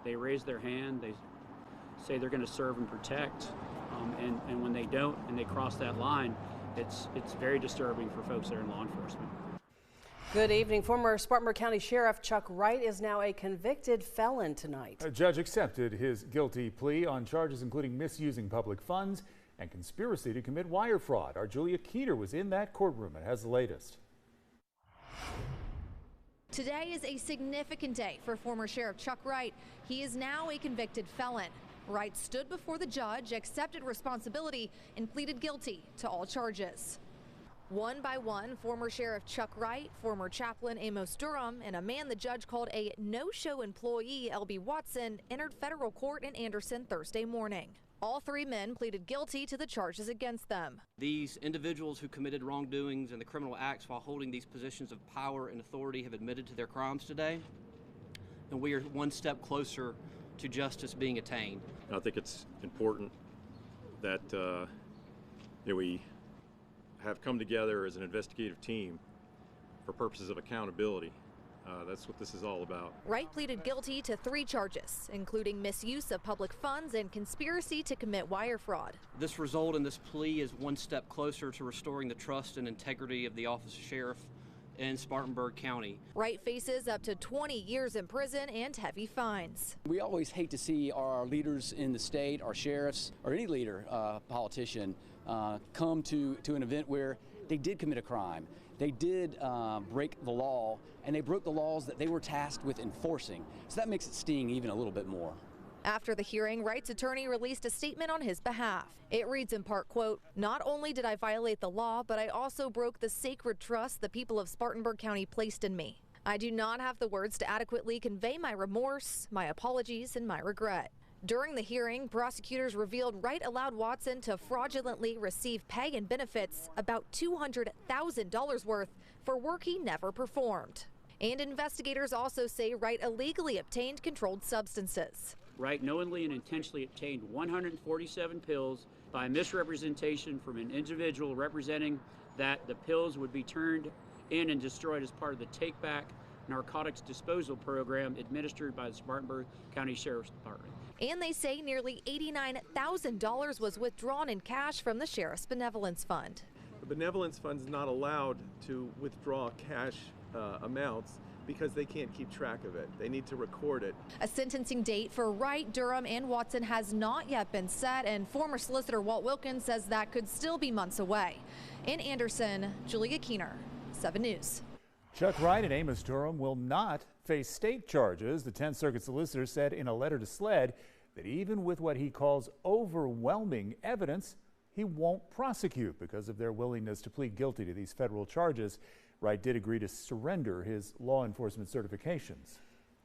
They raise their hand, they say they're going to serve and protect, and when they don't and they cross that line, it's very disturbing for folks that are in law enforcement. Good evening. Former Spartanburg County Sheriff Chuck Wright is now a convicted felon tonight. A judge accepted his guilty plea on charges including misusing public funds and conspiracy to commit wire fraud. Our Julia Keener was in that courtroom and has the latest. Today is a significant day for former Sheriff Chuck Wright. He is now a convicted felon. Wright stood before the judge, accepted responsibility, and pleaded guilty to all charges. One by one, former Sheriff Chuck Wright, former chaplain Amos Durham, and a man the judge called a no-show employee, L.B. Watson, entered federal court in Anderson Thursday morning. All three men pleaded guilty to the charges against them. These individuals who committed wrongdoings and the criminal acts while holding these positions of power and authority have admitted to their crimes today, and we are one step closer to justice being attained. I think it's important that we have come together as an investigative team for purposes of accountability. That's what this is all about. Wright pleaded guilty to 3 charges, including misuse of public funds and conspiracy to commit wire fraud. This result in this plea is one step closer to restoring the trust and integrity of the office of sheriff in Spartanburg County. Wright faces up to 20 years in prison and heavy fines. We always hate to see our leaders in the state, our sheriffs, or any leader, politician, come to an event where they did commit a crime. They did break the law, and they broke the laws that they were tasked with enforcing. So that makes it sting even a little bit more. After the hearing, Wright's attorney released a statement on his behalf. It reads in part, quote, "Not only did I violate the law, but I also broke the sacred trust the people of Spartanburg County placed in me. I do not have the words to adequately convey my remorse, my apologies, and my regret." During the hearing, prosecutors revealed Wright allowed Watson to fraudulently receive pay and benefits, about $200,000 worth, for work he never performed. And investigators also say Wright illegally obtained controlled substances. Wright knowingly and intentionally obtained 147 pills by misrepresentation from an individual representing that the pills would be turned in and destroyed as part of the take-back narcotics disposal program administered by the Spartanburg County Sheriff's Department. And they say nearly $89,000 was withdrawn in cash from the Sheriff's Benevolence Fund. The Benevolence Fund is not allowed to withdraw cash amounts because they can't keep track of it. They need to record it. A sentencing date for Wright, Durham, and Watson has not yet been set, and former solicitor Walt Wilkins says that could still be months away. In Anderson, Julia Keener, 7 News. Chuck Wright and Amos Durham will not face state charges. The 10th Circuit solicitor said in a letter to SLED that even with what he calls overwhelming evidence, he won't prosecute because of their willingness to plead guilty to these federal charges. Wright did agree to surrender his law enforcement certifications.